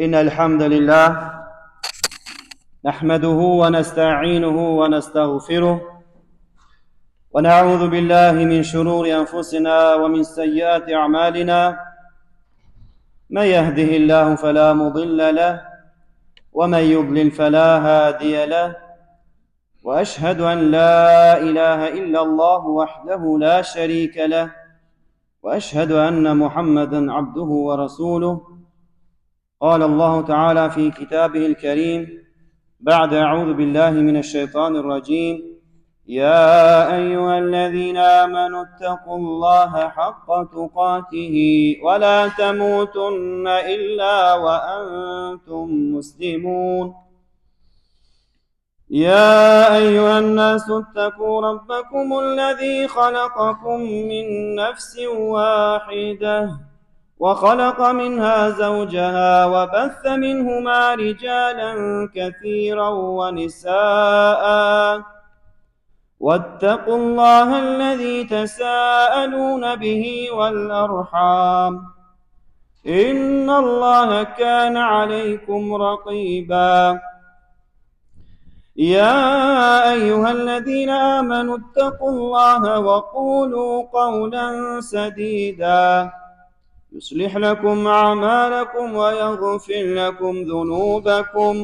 إن الحمد لله نحمده ونستعينه ونستغفره ونعوذ بالله من شرور أنفسنا ومن سيئات أعمالنا من يهده الله فلا مضل له ومن يضلل فلا هادي له وأشهد أن لا إله إلا الله وحده لا شريك له وأشهد أن محمدا عبده ورسوله. قال الله تعالى في كتابه الكريم بعد أعوذ بالله من الشيطان الرجيم: يا أيها الذين آمنوا اتقوا الله حق تقاته ولا تموتن إلا وأنتم مسلمون. يا أيها الناس اتقوا ربكم الذي خلقكم من نفس واحدة وخلق منها زوجها وبث منهما رجالا كثيرا ونساء واتقوا الله الذي تساءلون به والأرحام إن الله كان عليكم رقيبا. يا أيها الذين آمنوا اتقوا الله وقولوا قولا سديدا يصلح لكم أعمالكم ويغفر لكم ذنوبكم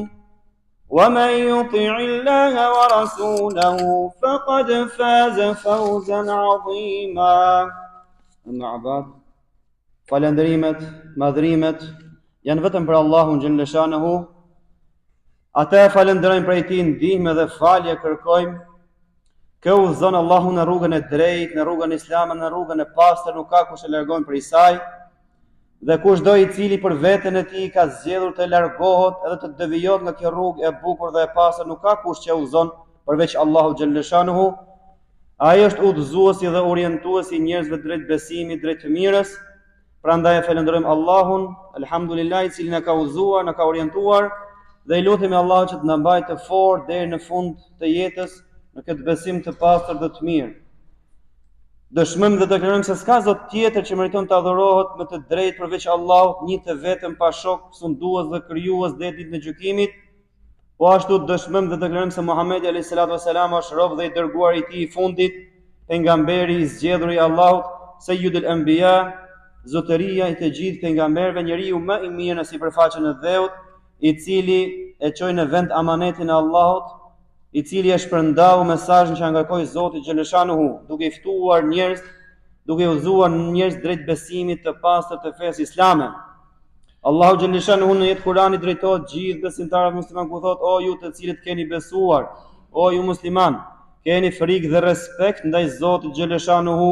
ومن يطع الله ورسوله فقد فاز فوزا عظيما. أما بعد falendrimet, madhrimet janë vetëm për Allahun xhalla shanehu. Atë falenderojmë prej tij ndihmë dhe falje kërkojmë. Kë udhëzon Allahu në rrugën e drejtë, në rrugën islame, në rrugën e pastër, nuk ka kush e largon prej saj. Dhe kushdo i cili për veten e tij ka zgjedhur të largohet edhe të devijohet nga kjo rrugë e bukur dhe e pastër, nuk ka kush që udhëzon përveç Allahu xhalla shanehu. Ai është udhëzuesi dhe orientuesi i njerëzve drejt besimit, drejt të mirës. Prandaj e falenderojmë Allahun, alhamdulillah, i cili na ka udhëzuar, na ka orientuar, dhe i lutemi Allahut që të na mbajë të fortë deri në fund të jetës në këtë besim të pastër dhe të mirë. Dëshmojmë dhe deklarojmë se s'ka zot tjetër që meriton të adhurohet me të drejtë përveç Allahut, një të vetëm pa shok, sundues dhe krijues deri ditën e gjykimit. Po ashtu dëshmojmë dhe deklarojmë se Muhamedi alayhis salatu wassalam është rob dhe i dërguar i tij i fundit, pejgamberi i zgjedhur i Allahut, sayyidul anbiya, zotëria i të gjithë pejgamberëve, njeriu më i mirë në sipërfaqen e dheut, i cili e çoi në vend amanetin e Allahut, i cili e shpërndau mesazhin që ngarkoi Zoti xhaleshanuhu, duke i ftuar njerëz, duke u udhëzuar njerëz drejt besimit të pastër të fesë islame. Allahu xhaleshanuhu në jetë Kurani drejtohet gjithë besimtarëve musliman ku thotë: o ju të cilët keni besuar, o ju musliman, keni frikë dhe respekt ndaj Zotit xhaleshanuhu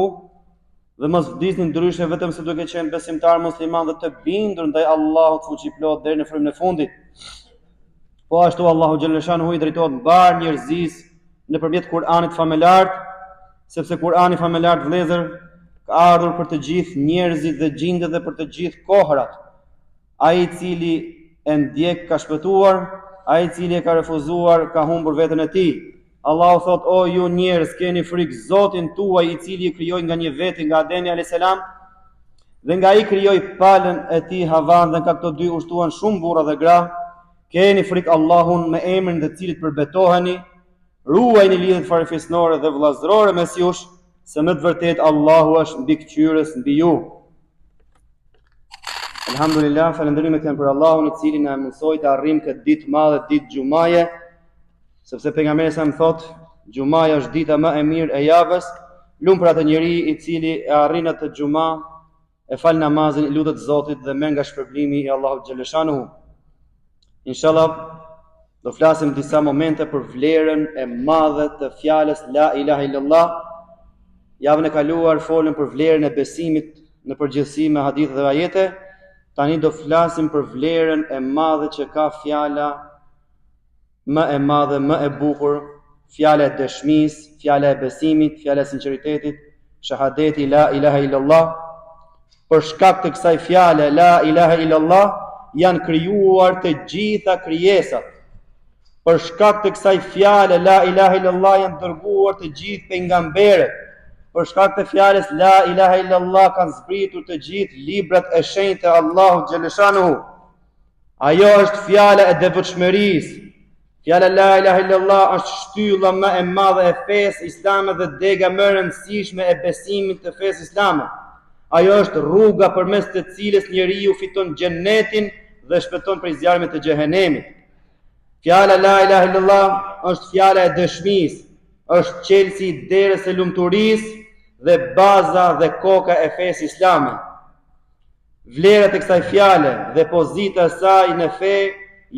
dhe mos vdisni ndryshe vetëm se duke qenë besimtar musliman dhe të bindur ndaj Allahut fuqiplot deri në frymën e fundit. Po ashtu Allahu xhalla shanuhu i drejtohet mbar njerëzisë nëpërmjet Kur'anit famëlar, sepse Kur'ani famëlar vëllezër ka ardhur për të gjithë njerëzit dhe gjindet dhe për të gjithë kohrat. Ai i cili e ndjek ka shpëtuar, ai i cili e ka refuzuar ka humbur veten e tij. Allahu thot: o ju njerëz, keni frikë Zotin tuaj i cili ju krijoi nga një veti, nga Ademi alayhis salam, dhe nga ai krijoi palën e tij Havan, dhe nga këto dy ushtuan shumë burra dhe gra. Keni frikë Allahun me emrin të cilit përbetoheni, ruajini lidhjet farefisnore dhe vëllazërore mes jush, se më të vërtet Allahu është mbikëqyrës mbi ju. Alhamdulillah, falënderimet janë për Allahun i cili na mësoi të arrijmë këtë ditë madhe, ditë xumaje, sepse pejgamberi sa më thot, xumaja është dita më e mirë e javës. Lum për atë njeri i cili e arrin atë xuma, e fal namazin, i lutet Zotit dhe merr nga shpërblimi i Allahut xhaleshanuhu. Inshallah do flasim disa momente për vlerën e madhe të fjalës la ilaha illallah. Javën e kaluar folëm për vlerën e besimit në përgjithësi me hadithe dhe ajete. Tani do flasim për vlerën e madhe që ka fjala më e madhe, më e bukur, fjala e dëshmisë, fjala e besimit, fjala e sinqeritetit, shahadeti la ilaha illallah. Për shkak të kësaj fjale la ilaha illallah janë krijuar të gjitha krijesat. Për shkak të kësaj fjale la ilaha illallah janë dërguar të gjithë pejgamberët. Për shkak të fjalës la ilaha illallah kanë zbritur të gjithë librat e shenjtë të Allahut xhaleshanuhu. Ajo është fjala e devotshmërisë. Fjala la ilaha illallah është shtylla më e madhe e fesë islame dhe dega më e rëndësishme e besimit të fesë islame. Ajo është rruga përmes të cilës njeriu fiton xhenetin dhe shpëton prej zjarmit të xhehenemit. Fjala la ilaha illallah është fjala e dëshmisë, është qelsi i derës së lumturisë dhe baza dhe koka e fesë islame. Vlerat e kësaj fjale dhe pozita e saj në fe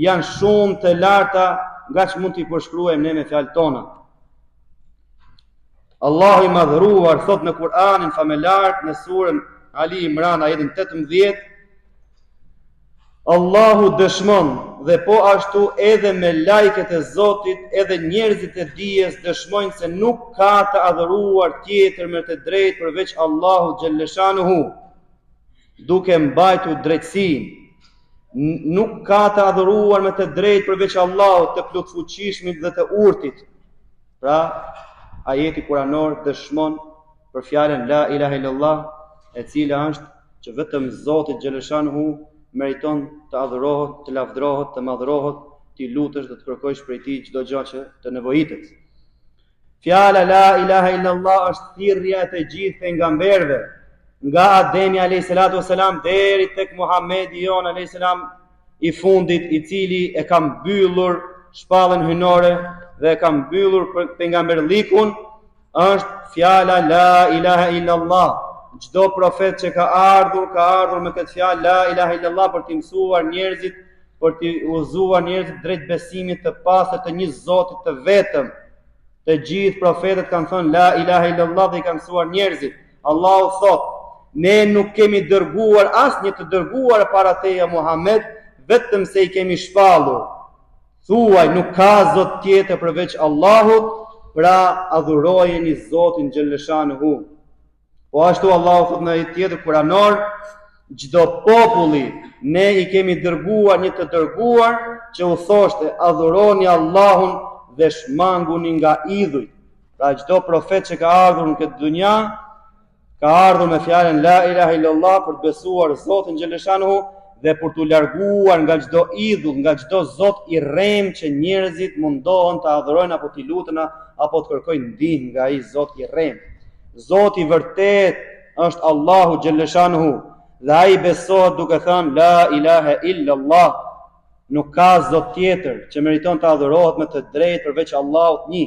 janë shumë të larta nga që mund t'i përshkruajmë ne me fjalët tona. Allahu i madhëruar thot në Kur'anin famëlar në surën Ali Imran ajetin 18: Allahu dëshmon dhe po ashtu edhe me lajket e Zotit edhe njerëzit e dijes dëshmojnë se nuk ka të adhuruar tjetër me të drejtë përveç Allahu xhalleshanuhu, duke mbajtur drejtësinë. Nuk ka të adhuruar me të drejtë përveç Allahut të plotfuqishmit dhe të urtit. Pra, ajeti kuranor dëshmon për fjalën la ilaha illallah, e cila është që vetëm Zoti xhaleshanuhu meriton të adhurohet, të lavdrohet, të madhrohet, të lutesh dhe të kërkosh prej tij çdo gjë që të nevojitet. Fjala la ilaha illallah është thirrja e të gjithë pejgamberëve, nga Ademi alayhis salatu wassalam deri tek Muhamedi jon alayhis salam i fundit, i cili e ka mbyllur shpallën hynore dhe e ka mbyllur pejgamberlikun, është fjala la ilaha illallah. Çdo profet që ka ardhur me këtë fjalë la ilaha illallah për t'i mësuar njerëzit, për t'i udhëzuar njerëzit drejt besimit të pastër të një Zotit të vetëm. Të gjithë profetët kanë thënë la ilaha illallah dhe i kanë mësuar njerëzit. Allahu thotë: ne nuk kemi dërguar asnjë të dërguar para teje Muhammed, vetëm se i kemi shpallur. Thuaj, nuk ka Zot tjetër përveç Allahut, pra adhurojeni Zotin xhalleshanuhu. Po ashtu Allahu thot në një tjetër kuranor: çdo populli ne i kemi dërguar një të dërguar që u thoshte adhuroni Allahun dhe shmanguni nga idhujt. Pra çdo profet që ka ardhur në këtë dunja ka ardhur me fjalën la ilaha illallah për të besuar Zotin xhaleshanuhu dhe për t'u larguar nga çdo idhull, nga çdo zot i rrem që njerëzit mundohen të adhurojnë apo t'i lutën apo të kërkojnë ndihmë nga ai zot i rrem. Zoti i vërtet është Allahu xhaleshanuhu dhe ai besohet duke thënë la ilaha illallah. Nuk ka zot tjetër që meriton të adhurohet me të drejtë përveç Allahut një.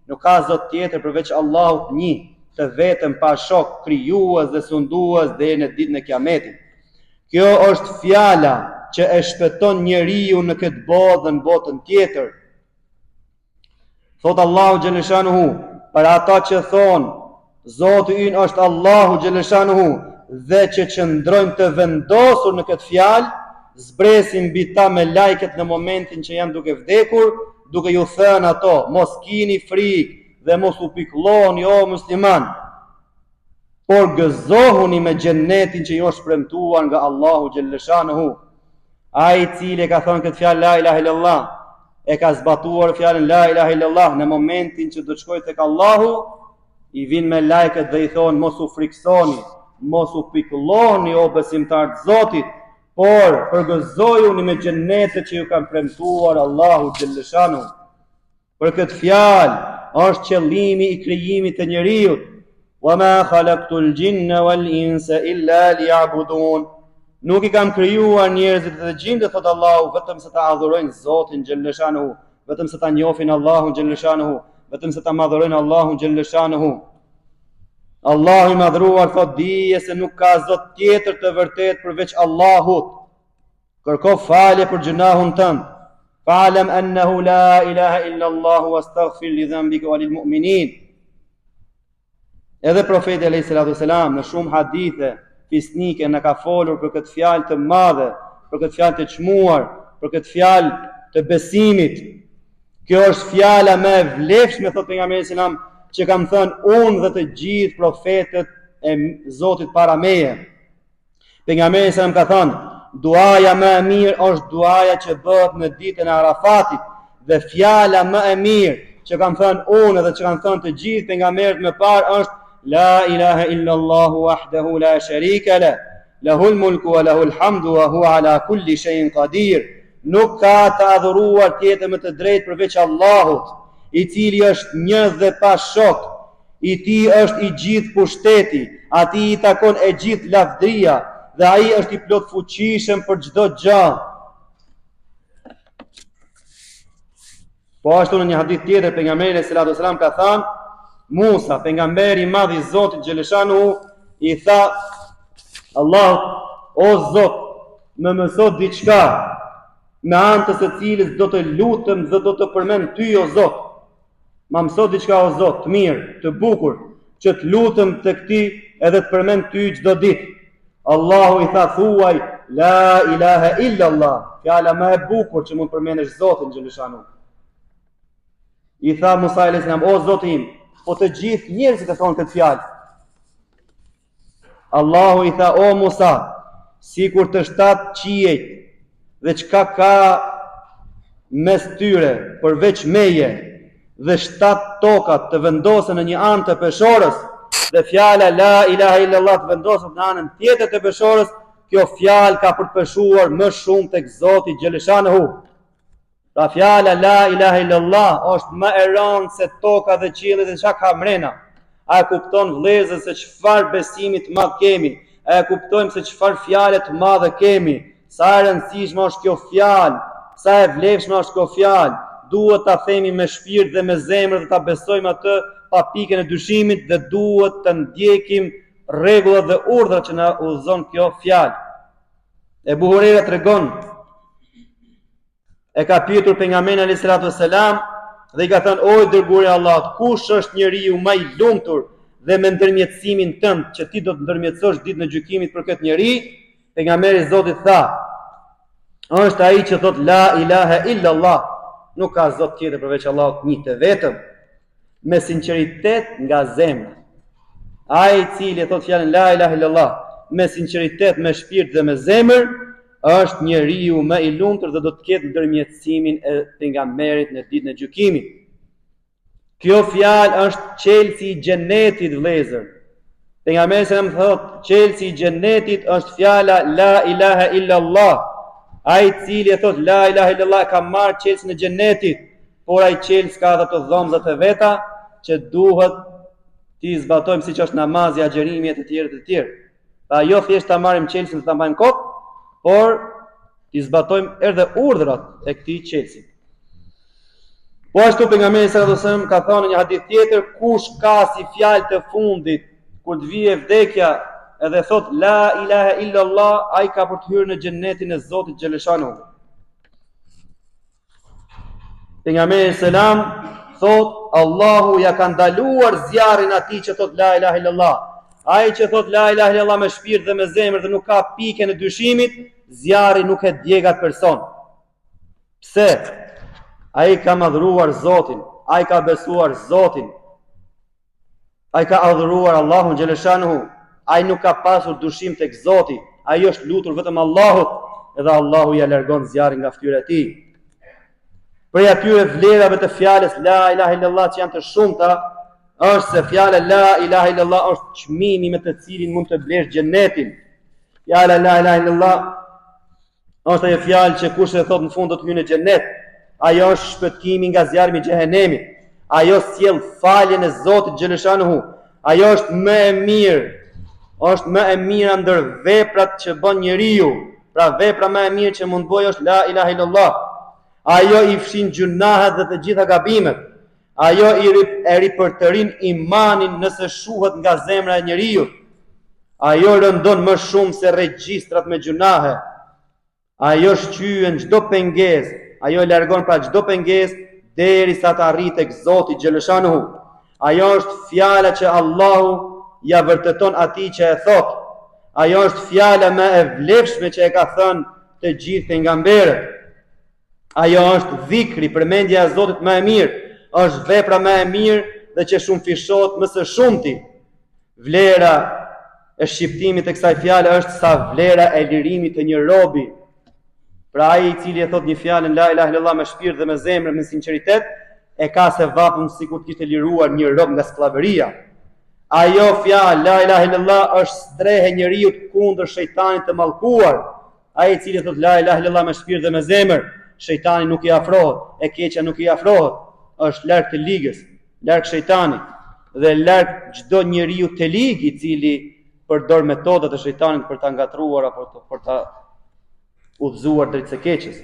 Nuk ka zot tjetër përveç Allahut një, të vetëm pa shok, krijues dhe sundues deri në ditën e Kiametit. Kjo është fjala që e shpëton njeriu në këtë botë dhe në botën tjetër. Thot Allahu xhaleshanuhu për ata që thonë Zoti ynë është Allahu xhaleshanuhu dhe që qëndrojnë të vendosur në këtë fjalë, zbresin mbi ta me lajket në momentin që janë duke vdekur, duke ju thënë ato: mos kini frikë dhe mos u pikëlloni o musliman, por gëzohuni me xhenetin që ju është premtuar nga Allahu xhaleshanuhu. Ai i cili ka thënë këtë fjalë la ilaha illallah, e ka zbatuar fjalën la ilaha illallah në momentin që do të shkojë tek Allahu, i vinë me lajket dhe i thonë: mos u friksoni, mos u pikëlloni o besimtar të Zotit, por përgëzojuni me xhenetet që ju kanë premtuar Allahu xhaleshanuhu. Për këtë fjalë është qëllimi i krijimit të njeriu. Wa ma khalaqtul jinna wal insa illa liya'budun. Nuk i kam krijuar njerëzit dhe gjindet, thot Allahu, vetëm se ta adhurojnë Zotin xhaleshanuhu, vetëm se ta njohin Allahun xhaleshanuhu, vetëm se ta madhurojnë Allahun xhaleshanuhu. Allahu i madhruar thot: dije se nuk ka zot tjetër të vërtet përveç Allahut. Kërko falje për gjunahun tënd. Fa'lam annahu la ilaha illa Allah wastaghfir li dhanbika wa lil mu'minin. Edhe profeti alayhis salatu wasalam në shumë hadithe fisnike na ka folur për këtë fjalë të madhe, për këtë fjalë të çmuar, për këtë fjalë të besimit. Kjo është fjala më e vlefshme, thot pejgamberi sallallahu alajhi wasallam, që kam thënë unë dhe të gjithë profetët e Zotit para meje. Pejgamberi sallallahu alajhi wasallam ka thënë: duaja më e mirë është duaja që bëhet në ditën e Arafatit, dhe fjala më e mirë që kam thënë unë dhe që kanë thënë të gjithë pejgamberët më parë është la ilaha illa Allah wahdahu la sharika lah, lahul mulku wa lahul hamdu wa huwa ala kulli shay'in qadir. nuk ka të adhuruar tjetër më të drejtë përveç Allahut, i cili është një dhe pa shok, i ti është i gjithë pushteti, ati i takon e gjithë lavdria, dhe ai është i plot fuqishëm për çdo gjë. Po ashtu në një hadith tjetër pejgamberi sallallahu alajhi wasallam ka thënë, Musa, pejgamberi i madh i Zotit xheleshanu, i tha Allah, o Zot, më mëso diçka me anë të së cilës do të lutem dhe do të përmend ty o Zot. Ma mëso diçka o Zot, të mirë, të bukur, që të lutem tek ti edhe të përmend ty çdo ditë. Allahu i tha thuaj la ilaha illa Allah, fjala më e bukur që mund përmendesh Zotin xheleshanu. I tha Musa alayhis salam, o Zoti im, po të gjithë njerëzit e thonë këtë fjalë. Allahu i tha, o Musa, sikur të 7 qiejt dhe çka ka mes tyre përveç meje dhe 7 tokat të vendosen në një anë të peshorës dhe fjala la ilaha illallah të vendoset në anën tjetër të peshorës, kjo fjalë ka përpeshuar më shumë tek Zoti xheleshanu. Pra fjala la ilaha illallah është më e rëndë se toka dhe qielli dhe çka ka mrena. A e kupton vëllezër se çfarë besimi të madh kemi? A e kuptojmë se çfarë fjale të madhe kemi? Sa e rëndësishme është kjo fjalë, sa e vlefshme është kjo fjalë. Duhet ta themi me shpirt dhe me zemër dhe ta besojmë atë pa pikën e dyshimit dhe duhet të ndjekim rregullat dhe urdhrat që na udhëzon kjo fjalë. Ebu Hurajra tregon, e ka pyetur pejgamberin alayhis salatu wassalam dhe i ka thënë, o i dërguari i Allahut, kush është njeriu më i lumtur dhe me ndërmjetësimin tënd që ti do të ndërmjetësosh ditën e gjykimit për këtë njeri? Pejgamberi i Zotit tha, është ai që thot la ilaha illa Allah, nuk ka zot tjetër përveç Allahut, një të vetëm, me sinqeritet nga zemra. Ai i cili thot fjalën la ilaha illa Allah me sinqeritet, me shpirt dhe me zemër, është njeriu më i lumtur dhe do të ketë ndërmjetësimin e pejgamberit në ditën e gjykimit. Kjo fjalë është çelësi i xhenetit, vëllezër. Pejgamberi sa më thot, çelësi i xhenetit është fjala la ilaha illa Allah. Ai i cili e thot la ilaha illa Allah ka marrë çelësin e xhenetit, por ai çelës ka ato dhomzat e veta që duhet ti zbatojmë, siç është namazi, agjerimi e të tjerë të tjerë. Pra jo thjesht ta marrim çelësin dhe ta mbajmë kot, por ti zbatojmë edhe urdhrat e këtij çelësi. Po ashtu pejgamberi sallallahu alajhi wasallam ka thënë në një hadith tjetër, kush ka si fjalë të fundit kur të vijë vdekja edhe thot la ilaha illa Allah, ai ka për të hyrë në xhenetin e Zotit xheleshanu. Pejgamberi selam thot, Allahu ja ka ndaluar zjarrin atij që thot la ilaha illa Allah. Ai që thot la ilaha illa Allah me shpirt dhe me zemër dhe nuk ka pikën e dyshimit, zjarri nuk e djeg atë person. Pse? Ai ka madhruar Zotin, ai ka besuar Zotin, ai ka adhuruar Allahun xheleshanu, ai nuk ka pasur dyshim tek Zoti, ai është lutur vetëm Allahut, edhe Allahu ja largon zjarrin nga fytyra e tij. Për atyre vlerave të fjalës la ilaha illallah që janë të shumta, është se fjala la ilaha illallah është çmimi me të cilin mund të blesh xhenetin. Fjala la ilaha illallah është ajo fjalë që kush e thot në fund do të hyjë në xhenet. Ajo është shpëtimi nga zjarri i xhehenemit. Ajo sjell faljen e Zotit xheleshanuhu. Ajo është më e mirë. Është më e mira ndër veprat që bën njeriu. Pra vepra më e mirë që mund bëj është la ilaha illallah. Ajo i fshin gjunahet dhe të gjitha gabimet. Ajo e ripërtërin imanin nëse shuhet nga zemra e njeriu. Ajo rëndon më shumë se regjistrat me gjunahe. Ajo shqyen çdo pengesë, ajo e largon pra çdo pengesë derisa të arrijë tek Zoti xheleshanuhu. Ajo është fjala që Allahu ja vërteton atij që e thot. Ajo është fjala më e vlefshme që e ka thënë të gjithë pejgamberët. Ajo është dhikri, përmendja e Zotit më e mirë, është vepra më e mirë dhe që shumë fishohet më së shumti. Vlera e shqiptimit e kësaj fjale është sa vlera e lirimit të një robi. Pra ai i cili e thot një fjalën la ilaha illallah me shpirt dhe me zemër, me sinqeritet, e ka se vapën sikur të kishte liruar një rob nga skllavëria. Ajo fjalë la ilaha illallah është strehe njeriu kundër shejtanit të mallkuar. Ai i cili thot la ilaha illallah me shpirt dhe me zemër, shejtani nuk i afrohet, e keqja nuk i afrohet, është larg të ligës, larg shejtanit dhe larg çdo njeriu të lig i cili përdor metodat e shejtanit për ta ngatruar apo për ta udhëzuar drejt së keqes.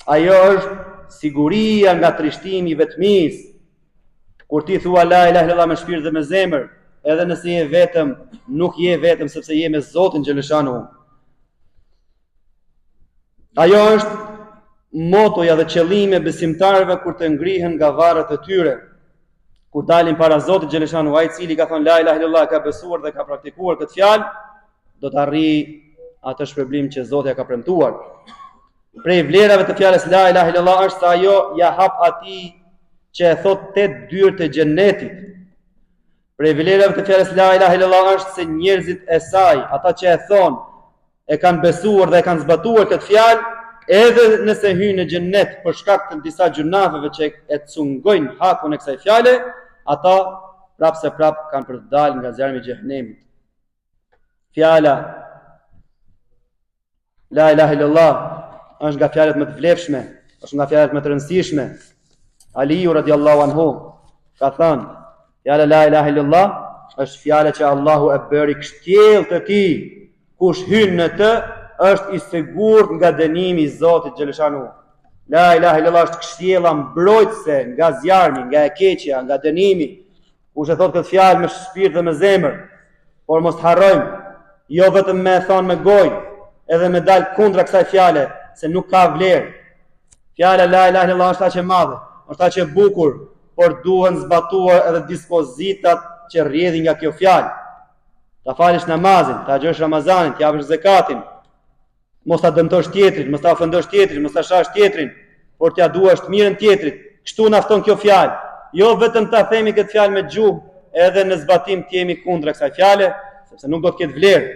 Ajo është siguria nga trishtimi i vetmisë. Kur ti thua la ilaha illallah me shpirt dhe me zemër, edhe nëse je vetëm, nuk je vetëm sepse je me Zotin xhaleshanu. Ajo është motoja dhe qëllimi e besimtarëve kur të ngrihen nga varret e tyre. Kur dalin para Zotit xhaleshanu, ai i cili ka thënë la ilaha illallah, ka besuar dhe ka praktikuar këtë fjalë, do të arrijë atë shpërblim që Zoti ja ka premtuar. Prej vlerave të fjalës la ilaha illallah është se ajo ja hap atij që e thot 8 dyert e xhenetit. Prej vlerave të fjalës la ilaha illallah është se njerëzit e saj, ata që e thon, e kanë besuar dhe e kanë zbatuar këtë fjalë, edhe nëse hyjnë në xhenet për shkak të disa gjunafeve që e cungojnë hakun e kësaj fjale, ata prapse prap kanë për të dalë nga zjarmi i xhehenemit. Fjala la ilaha illallah është nga fjalët më të vlefshme, është nga fjalët më të rëndësishme. Aliu radiallahu anhu ka thënë, fjala la ilaha illallah është fjala që Allahu e bëri kështjellë të tij. Kush hyn në të është i sigurt nga dënimi i Zotit xhaleshanu. La ilaha illallah është kështjella mbrojtëse nga zjarmi, nga e keqja, nga dënimi. Kush e thot këtë fjalë me shpirt dhe me zemër, por mos harrojmë, jo vetëm me e thonë me gojë, edhe me dal kundra kësaj fjale, se nuk ka vlerë. Fjala la ilaha illallah është aq e madhe, është aq e bukur, por duhen zbatuar edhe dispozitat që rrjedhin nga kjo fjalë. Ta falësh namazin, ta xhosh Ramazanin, të japësh zakatin, mos ta dëmtosh tjetrin, mos ta ofendosh tjetrin, mos ta shash tjetrin, por t'ia duash të mirën tjetrit. Kështu na fton kjo fjalë. Jo vetëm ta themi këtë fjalë me gjuhë, edhe në zbatim të jemi kundra kësaj fjale, sepse nuk do të ketë vlerë.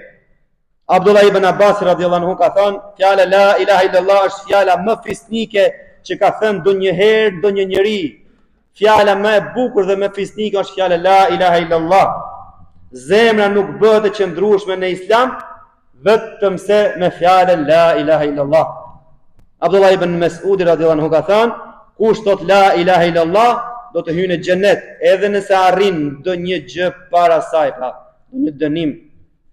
Abdullah ibn Abbas radhiyallahu anhu ka thënë, fjala la ilaha illallah është fjala më fisnike që ka thënë ndonjëherë ndonjë njeri. Fjala më e bukur dhe më fisnike është fjala la ilaha illallah. Zemra nuk bëhet e qëndrueshme në Islam vetëm se me fjalën la ilaha illallah. Abdullah ibn Mas'ud radhiyallahu anhu ka thënë, kush thot la ilaha illallah do të hyjë në xhenet, edhe nëse arrin ndonjë gjë para saj, pa ndonjë dënim,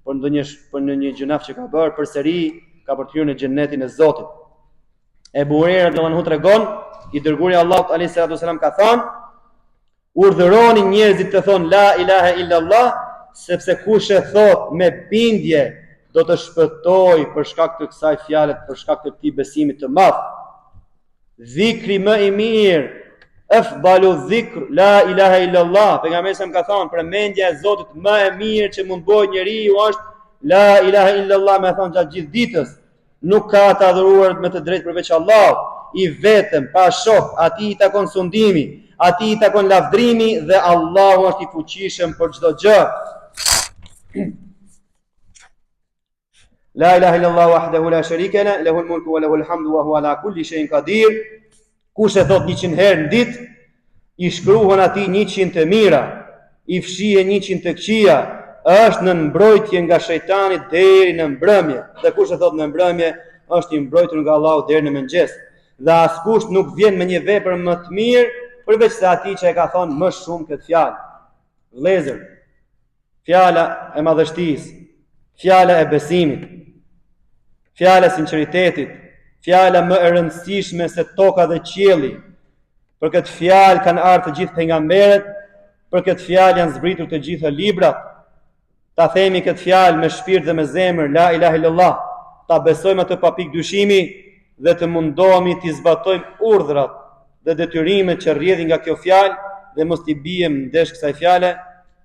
për ndonjë gjunaf që ka bërë, përsëri ka për të hyrë në xhenetin e Zotit. Ebu Hurajra radhiyallahu anhu tregon, i dërguari i Allahut alayhi salatu wasalam ka thënë, urdhëroni njerëzit të thonë la ilaha illallah, sepse kush e thot me bindje do të shpëtoj për shkak të kësaj fjale, për shkak të këtij besimi të madh. Dhikri më i mirë, afdalu dhikr la ilaha illallah. Pejgamberi sa më ka thënë, përmendja e Zotit më e mirë që mund bëjë njeriu është la ilaha illallah, më thon gjatë gjithë ditës. Nuk ka të adhuruar me të drejtë përveç Allahut, i vetëm, pa shok, atij i takon sundimi, atij i takon lavdrimi dhe Allahu është i fuqishëm për çdo gjë. La ilaha illallah wahdahu la sharika la, lahul mulku wa lahul hamdu wa huwa ala kulli shay'in qadir. Kush e thot 100 herë në ditë, i shkruhen atij 100 të mira, i fshihen 100 të këqija, është në mbrojtje nga shejtani deri në mbrëmje. Dhe kush e thot në mbrëmje, është i mbrojtur nga Allahu deri në mëngjes. Dhe askush nuk vjen me një vepër më të mirë përveç se atij që e ka thonë më shumë këtë fjalë. Vëllezër, fjala e madhështisë, fjala e besimit, fjala e sinqeritetit, fjala më e rëndësishme se toka dhe qielli. Për këtë fjalë kanë ardhur të gjithë pejgamberët, për këtë fjalë janë zbritur të gjitha librat. Ta themi këtë fjalë me shpirt dhe me zemër, la ilaha illallah, ta besojmë atë pa pikë dyshimi dhe të mundohemi të zbatojmë urdhrat dhe detyrimet që rrjedhin nga kjo fjalë dhe mos t'i bijmë ndesh kësaj fjale,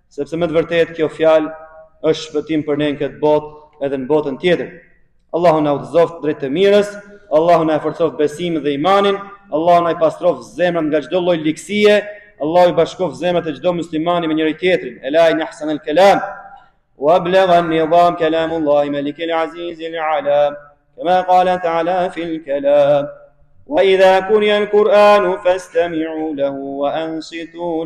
sepse më të vërtetë kjo fjalë është shpëtim për ne në këtë botë edhe në botën tjetër. Allahu na udhëzoft drejt të mirës, Allahu na forcoft besimin dhe imanin, Allahu na i pastroft zemrat nga çdo lloj likësie, Allahu i bashkoft zemrat e çdo muslimani me njëri tjetrin. Ela in ahsan al-kalam wa ablagha an-nizam kalamullahi malikil azizil alam, kama qala ta'ala fil kalam. Wa idha quriya al-Qur'anu fastami'u lahu wa ansitu